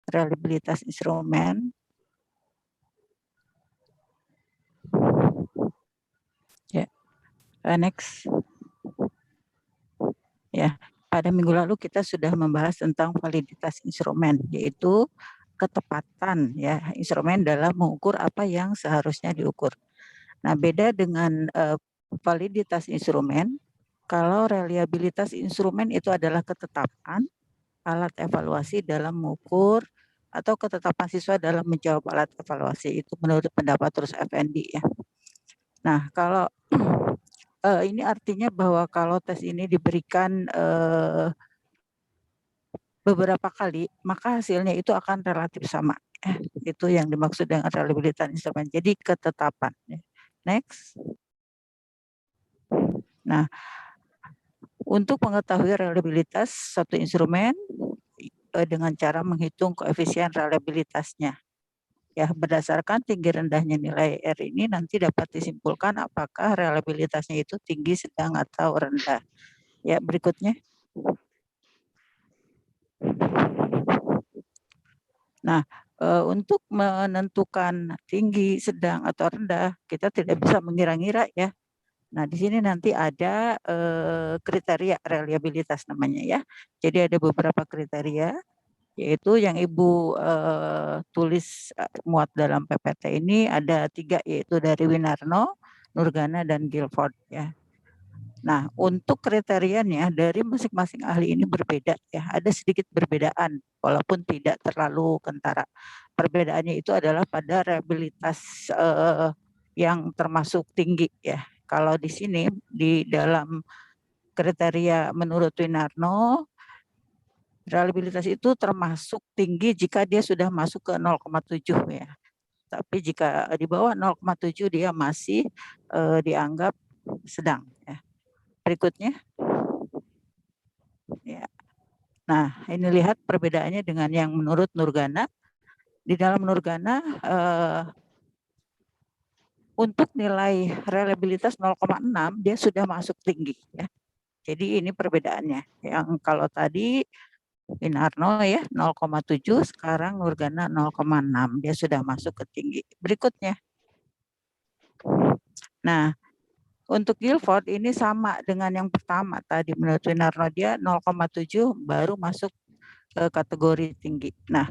reliabilitas instrumen. Ya, next. Ya, pada minggu lalu kita sudah membahas tentang validitas instrumen, yaitu ketepatan ya instrumen dalam mengukur apa yang seharusnya diukur. Nah, beda dengan validitas instrumen, kalau reliabilitas instrumen itu adalah ketetapan alat evaluasi dalam mengukur atau ketetapan siswa dalam menjawab alat evaluasi, itu menurut pendapat Ruth Effendi ya. Nah, kalau ini artinya bahwa kalau tes ini diberikan beberapa kali, maka hasilnya itu akan relatif sama. Itu yang dimaksud dengan reliabilitas instrumen. Jadi ketetapan. Next. Nah, untuk mengetahui reliabilitas satu instrumen dengan cara menghitung koefisien reliabilitasnya. Ya, berdasarkan tinggi rendahnya nilai R ini nanti dapat disimpulkan apakah reliabilitasnya itu tinggi, sedang, atau rendah. Ya, berikutnya. Nah, untuk menentukan tinggi, sedang, atau rendah, kita tidak bisa mengira-ngira ya. Nah, di sini nanti ada kriteria reliabilitas namanya ya. Jadi ada beberapa kriteria, yaitu yang Ibu tulis muat dalam PPT ini ada 3, yaitu dari Winarno, Nurgana, dan Guilford ya. Nah, untuk kriterianya dari masing-masing ahli ini berbeda ya, ada sedikit perbedaan walaupun tidak terlalu kentara. Perbedaannya itu adalah pada reliabilitas yang termasuk tinggi ya. Kalau di sini di dalam kriteria menurut Winarno, reliabilitas itu termasuk tinggi jika dia sudah masuk ke 0,7 ya. Tapi jika di bawah 0,7 dia masih dianggap sedang ya. Berikutnya. Ya. Nah, ini lihat perbedaannya dengan yang menurut Nurgana. Di dalam Nurgana untuk nilai reliabilitas 0,6 dia sudah masuk tinggi ya. Jadi ini perbedaannya. Yang kalau tadi Winarno ya 0,7, sekarang Nurgana 0,6, dia sudah masuk ke tinggi. Berikutnya. Nah, untuk Guilford ini sama dengan yang pertama tadi, menurut Winarno dia 0,7 baru masuk ke kategori tinggi. Nah,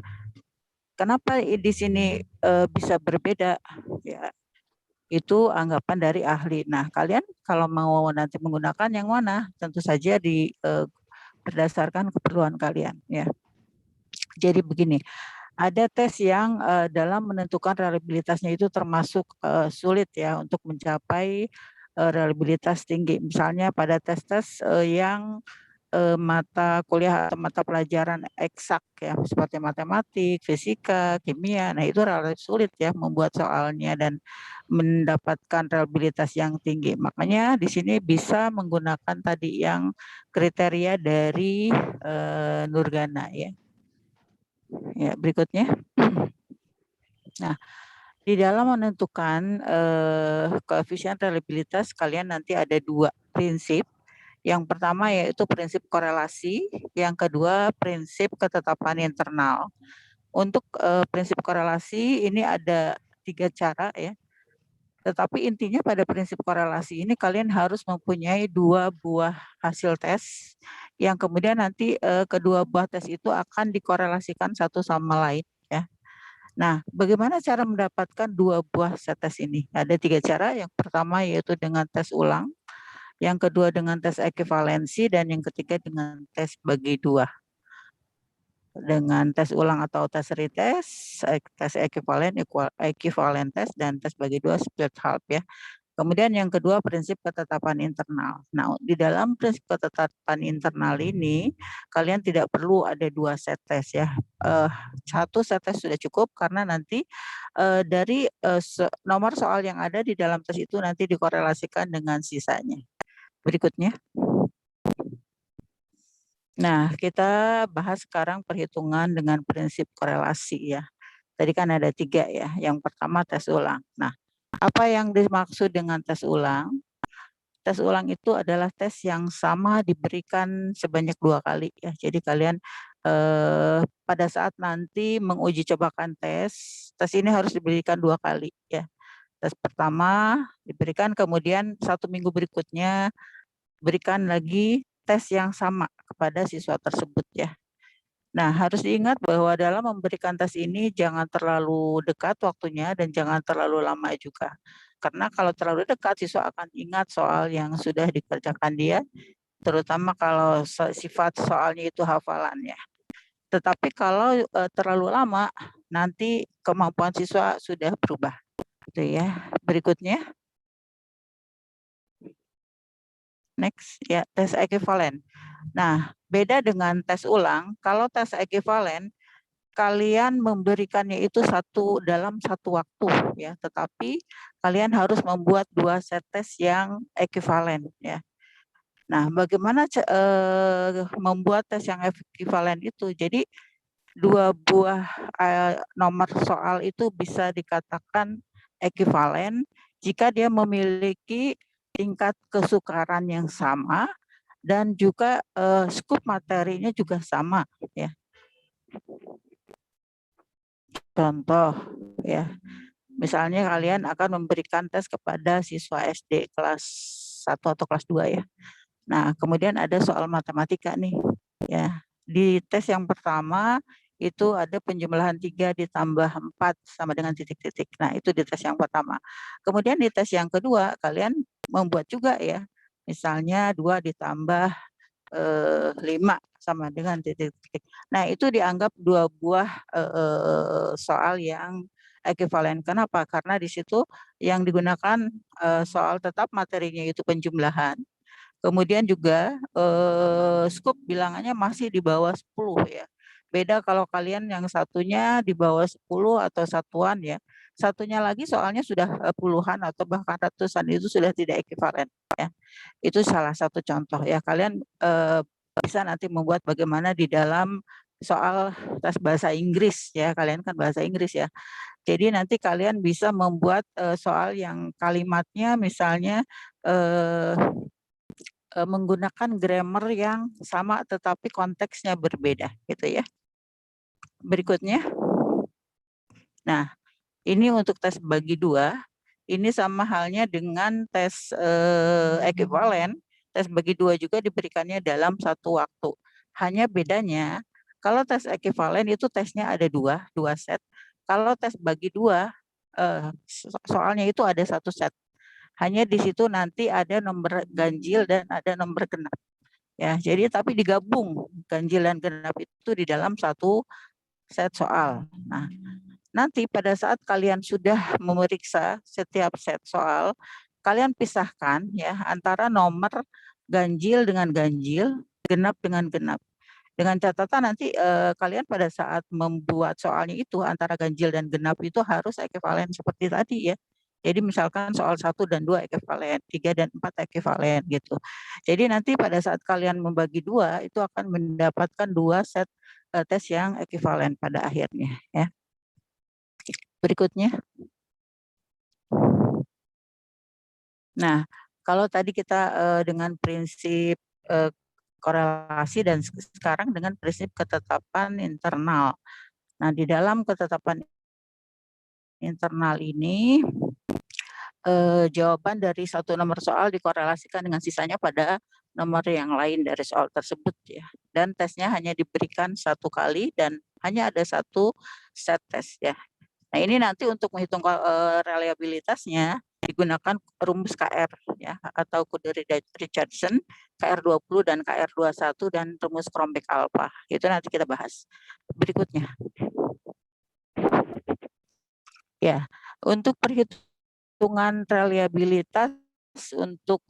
kenapa di sini bisa berbeda? Ya, itu anggapan dari ahli. Nah, kalian kalau mau nanti menggunakan yang mana, tentu saja berdasarkan keperluan kalian. Ya. Jadi begini, ada tes yang dalam menentukan reliabilitasnya itu termasuk sulit ya untuk mencapai reliabilitas tinggi. Misalnya pada tes-tes yang mata kuliah atau mata pelajaran eksak ya, seperti matematik, fisika, kimia. Nah, itu relatif sulit ya membuat soalnya dan mendapatkan reliabilitas yang tinggi. Makanya di sini bisa menggunakan tadi yang kriteria dari Nurgana ya. Ya, berikutnya. Nah, di dalam menentukan koefisien reliabilitas kalian nanti ada 2 prinsip. Yang pertama yaitu prinsip korelasi, yang kedua prinsip ketetapan internal. Untuk prinsip korelasi ini ada 3 cara ya. Tetapi intinya pada prinsip korelasi ini kalian harus mempunyai 2 buah hasil tes yang kemudian nanti kedua buah tes itu akan dikorelasikan satu sama lain ya. Nah, bagaimana cara mendapatkan 2 buah set tes ini? Ada 3 cara. Yang pertama yaitu dengan tes ulang, yang kedua dengan tes ekuivalensi, dan yang ketiga dengan tes bagi 2. Dengan tes ulang atau tes retest, tes equivalent test, dan tes bagi 2 split half ya. Kemudian yang kedua prinsip ketetapan internal. Nah, di dalam prinsip ketetapan internal ini kalian tidak perlu ada 2 set tes ya. 1 set tes sudah cukup karena nanti dari nomor soal yang ada di dalam tes itu nanti dikorelasikan dengan sisanya. Berikutnya. Nah, kita bahas sekarang perhitungan dengan prinsip korelasi ya. Tadi kan ada 3 ya. Yang pertama tes ulang. Nah, apa yang dimaksud dengan tes ulang? Tes ulang itu adalah tes yang sama diberikan sebanyak 2 kali ya. Jadi kalian pada saat nanti menguji cobakan tes ini harus diberikan 2 kali ya. Tes pertama diberikan, kemudian 1 minggu berikutnya berikan lagi tes yang sama kepada siswa tersebut ya. Nah, harus diingat bahwa dalam memberikan tes ini jangan terlalu dekat waktunya dan jangan terlalu lama juga. Karena kalau terlalu dekat, siswa akan ingat soal yang sudah dikerjakan dia, terutama kalau sifat soalnya itu hafalan ya. Tetapi kalau terlalu lama, nanti kemampuan siswa sudah berubah. Itu ya. Berikutnya. Next, ya, tes ekuivalen. Nah, beda dengan tes ulang, kalau tes ekuivalen, kalian memberikannya itu dalam satu waktu, ya. Tetapi kalian harus membuat 2 set tes yang ekuivalen, ya. Nah, bagaimana membuat tes yang ekuivalen itu? Jadi, 2 buah nomor soal itu bisa dikatakan ekuivalen jika dia memiliki tingkat kesukaran yang sama dan juga skup materinya juga sama ya. Contoh ya. Misalnya kalian akan memberikan tes kepada siswa SD kelas 1 atau kelas 2 ya. Nah, kemudian ada soal matematika nih ya. Di tes yang pertama itu ada penjumlahan 3 ditambah 4 sama dengan titik-titik. Nah, itu di tes yang pertama. Kemudian di tes yang kedua kalian membuat juga ya. Misalnya 2 ditambah 5 sama dengan titik-titik. Nah, itu dianggap 2 buah soal yang ekuivalen. Kenapa? Karena di situ yang digunakan soal tetap materinya itu penjumlahan. Kemudian juga skup bilangannya masih di bawah 10 ya. Beda kalau kalian yang satunya di bawah 10 atau satuan ya. Satunya lagi soalnya sudah puluhan atau bahkan ratusan, itu sudah tidak ekuivalen ya. Itu salah satu contoh ya. Kalian bisa nanti membuat bagaimana di dalam soal tes bahasa Inggris ya. Kalian kan bahasa Inggris ya. Jadi nanti kalian bisa membuat soal yang kalimatnya misalnya menggunakan grammar yang sama tetapi konteksnya berbeda gitu ya. Berikutnya. Nah, ini untuk tes bagi 2. Ini sama halnya dengan tes ekuivalen. Tes bagi 2 juga diberikannya dalam satu waktu. Hanya bedanya kalau tes ekuivalen itu tesnya ada 2 set. Kalau tes bagi 2 soalnya itu ada 1 set. Hanya di situ nanti ada nomor ganjil dan ada nomor genap. Ya, jadi tapi digabung ganjil dan genap itu di dalam satu set soal. Nah, nanti pada saat kalian sudah memeriksa setiap set soal, kalian pisahkan ya antara nomor ganjil dengan ganjil, genap dengan genap. Dengan catatan nanti kalian pada saat membuat soalnya itu antara ganjil dan genap itu harus ekuivalen seperti tadi ya. Jadi misalkan soal 1 dan 2 ekuivalen, 3 dan 4 ekuivalen gitu. Jadi nanti pada saat kalian membagi 2 itu akan mendapatkan 2 set tes yang ekuivalen pada akhirnya ya. Berikutnya. Nah, kalau tadi kita dengan prinsip korelasi dan sekarang dengan prinsip ketetapan internal. Nah, di dalam ketetapan internal ini jawaban dari satu nomor soal dikorelasikan dengan sisanya pada nomor yang lain dari soal tersebut ya. Dan tesnya hanya diberikan 1 kali dan hanya ada 1 set tes ya. Nah, ini nanti untuk menghitung reliabilitasnya digunakan rumus KR ya atau kode Richardson, KR20 dan KR21 dan rumus Cronbach alpha. Itu nanti kita bahas berikutnya. Ya, untuk perhitungan reliabilitas untuk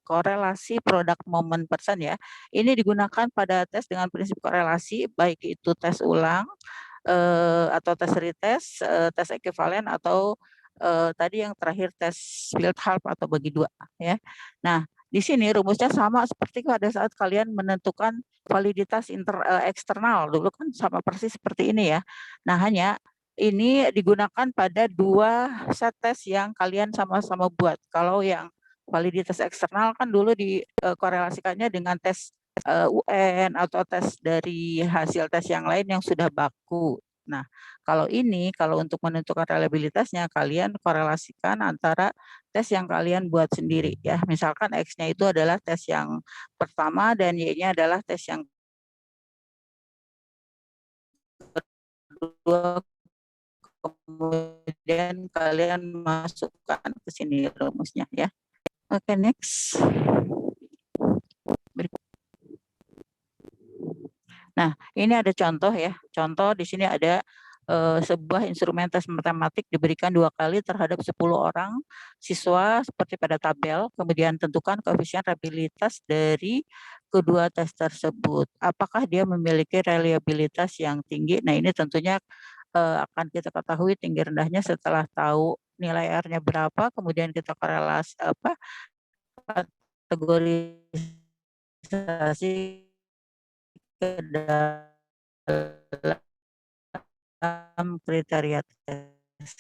korelasi produk moment persen ya. Ini digunakan pada tes dengan prinsip korelasi baik itu tes ulang atau tes retest, tes ekuivalen atau tadi yang terakhir tes Field-Half atau bagi 2 ya. Nah, di sini rumusnya sama seperti pada saat kalian menentukan validitas eksternal dulu kan sama persis seperti ini ya. Nah, hanya ini digunakan pada 2 set tes yang kalian sama-sama buat. Kalau yang validitas eksternal kan dulu dikorelasikannya dengan tes UN atau tes dari hasil tes yang lain yang sudah baku. Nah, kalau untuk menentukan reliabilitasnya, kalian korelasikan antara tes yang kalian buat sendiri ya. Misalkan X-nya itu adalah tes yang pertama dan Y-nya adalah tes yang kedua, kemudian kalian masukkan ke sini rumusnya ya. Oke, next. Nah, ini ada contoh ya. Contoh di sini ada sebuah instrumen tes matematik diberikan 2 kali terhadap 10 orang siswa seperti pada tabel, kemudian tentukan koefisien reliabilitas dari kedua tes tersebut. Apakah dia memiliki reliabilitas yang tinggi? Nah, ini tentunya akan kita ketahui tinggi rendahnya setelah tahu nilai R-nya berapa, kemudian kita korelasi kategorisasi ke dalam kriteria tes.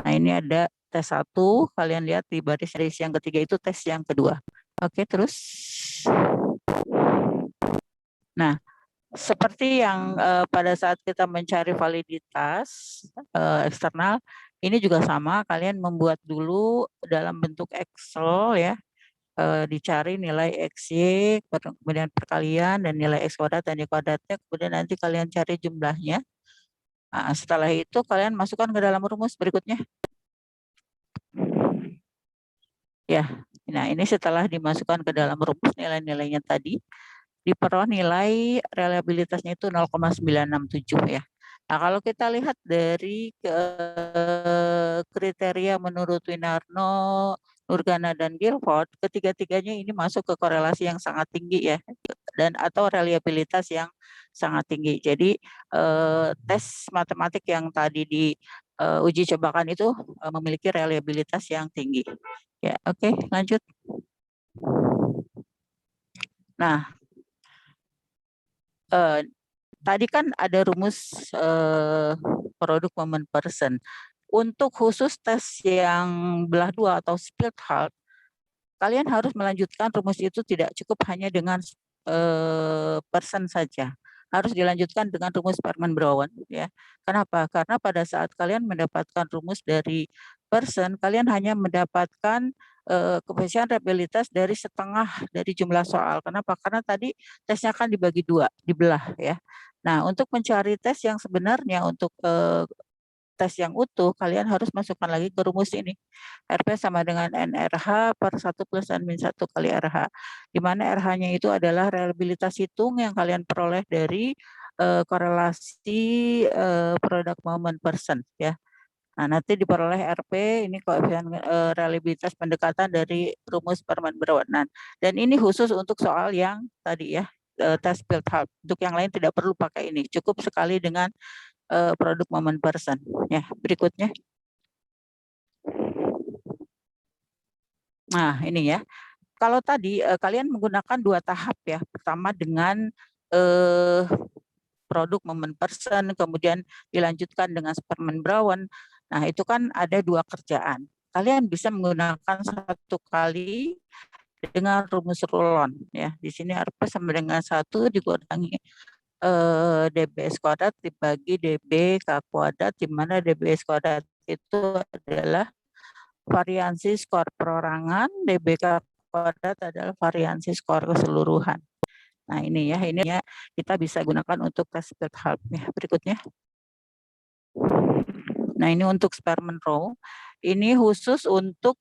Nah, ini ada tes 1, kalian lihat di baris yang ketiga itu tes yang kedua. Oke, terus. Nah, seperti yang pada saat kita mencari validitas eksternal, ini juga sama, kalian membuat dulu dalam bentuk Excel ya, dicari nilai XY, kemudian perkalian dan nilai X kuadrat dan Y kuadratnya, kemudian nanti kalian cari jumlahnya. Nah, setelah itu kalian masukkan ke dalam rumus berikutnya. Ya, nah ini setelah dimasukkan ke dalam rumus nilai-nilainya tadi, diperoleh nilai reliabilitasnya itu 0,967 ya. Nah, kalau kita lihat dari kriteria menurut Winarno, Nurgana, dan Guilford, ketiga-tiganya ini masuk ke korelasi yang sangat tinggi ya, dan atau reliabilitas yang sangat tinggi. Jadi tes matematik yang tadi di uji cobakan itu memiliki reliabilitas yang tinggi. Ya, oke, lanjut. Nah, tadi kan ada rumus produk moment person. Untuk khusus tes yang belah dua atau split half, kalian harus melanjutkan rumus itu, tidak cukup hanya dengan person saja. Harus dilanjutkan dengan rumus Sperman-Brown ya. Kenapa? Karena pada saat kalian mendapatkan rumus dari person, kalian hanya mendapatkan koefisien reliabilitas dari setengah dari jumlah soal. Kenapa? Karena tadi tesnya kan dibagi dua, dibelah ya. Nah, untuk mencari tes yang sebenarnya, untuk tes yang utuh, kalian harus masukkan lagi ke rumus ini. RP sama dengan NRH per 1 plus N-1 kali RH. Di mana RH-nya itu adalah reliabilitas hitung yang kalian peroleh dari korelasi product moment person ya. Nah, nanti diperoleh RP, ini koefisien reliabilitas pendekatan dari rumus Sperman-Brown. Dan ini khusus untuk soal yang tadi ya, tes field half. Untuk yang lain tidak perlu pakai ini, cukup sekali dengan produk moment person. Ya, berikutnya. Nah, ini ya. Kalau tadi kalian menggunakan 2 tahap ya. Pertama dengan produk moment person, kemudian dilanjutkan dengan Sperman-Brown. Nah, itu kan ada 2 kerjaan. Kalian bisa menggunakan 1 kali dengan rumus rulon ya. Di sini RP sama dengan 1 dikurangi DBS kuadrat dibagi DB K kuadrat, di mana DBS kuadrat itu adalah variansi skor perorangan, DBK kuadrat adalah variansi skor keseluruhan. Nah, ini ya, ini ya kita bisa gunakan untuk tes field half ya. Berikutnya. Nah, ini untuk Sperman-Rowe. Ini khusus untuk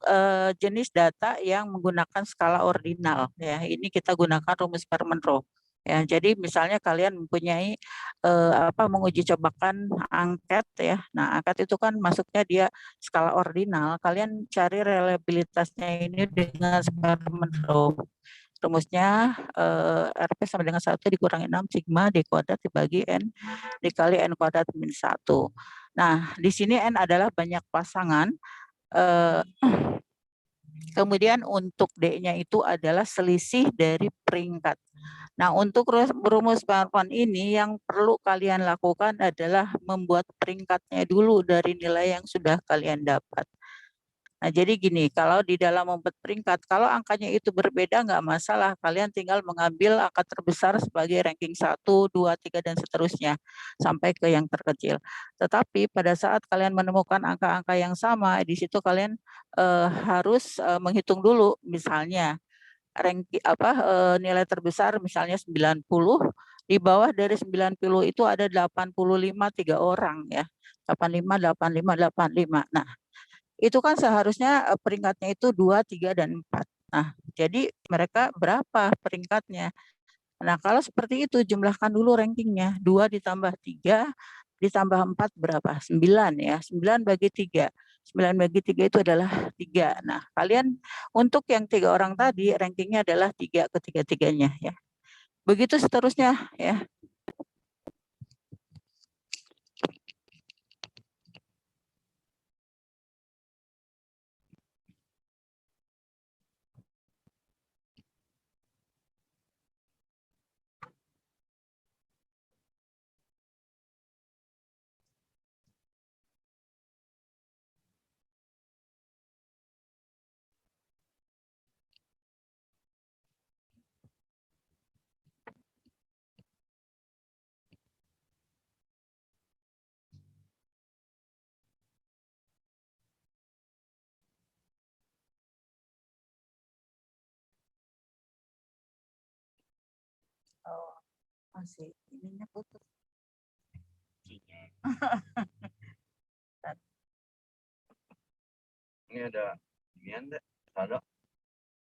jenis data yang menggunakan skala ordinal ya. Ini kita gunakan rumus Sperman-Rowe. Ya, jadi misalnya kalian mempunyai menguji cobakan angket ya. Nah, angket itu kan masuknya dia skala ordinal. Kalian cari reliabilitasnya ini dengan Sperman-Rowe. Rumusnya RP sama dengan 1 dikurangi 6 sigma D kuadrat dibagi N dikali N kuadrat min 1. Nah, di sini N adalah banyak pasangan. Kemudian untuk D-nya itu adalah selisih dari peringkat. Nah, untuk rumus Sperman ini yang perlu kalian lakukan adalah membuat peringkatnya dulu dari nilai yang sudah kalian dapat. Nah, jadi gini, kalau di dalam membuat peringkat, kalau angkanya itu berbeda nggak masalah, kalian tinggal mengambil angka terbesar sebagai ranking 1, 2, 3, dan seterusnya, sampai ke yang terkecil. Tetapi pada saat kalian menemukan angka-angka yang sama, di situ kalian harus menghitung dulu, misalnya nilai terbesar misalnya 90, di bawah dari 90 itu ada 85 3 orang ya. 85, 85, 85. Nah, itu kan seharusnya peringkatnya itu 2, 3, dan 4. Nah, jadi mereka berapa peringkatnya? Nah, kalau seperti itu jumlahkan dulu rankingnya. 2 ditambah 3 ditambah 4 berapa? 9 ya. 9 bagi 3. 9 bagi 3 itu adalah 3. Nah, kalian untuk yang 3 orang tadi rankingnya adalah 3 ketiga-tiganya ya. Begitu seterusnya ya. Oh, masih ininya putus. Ini ada ini enggak? Ada.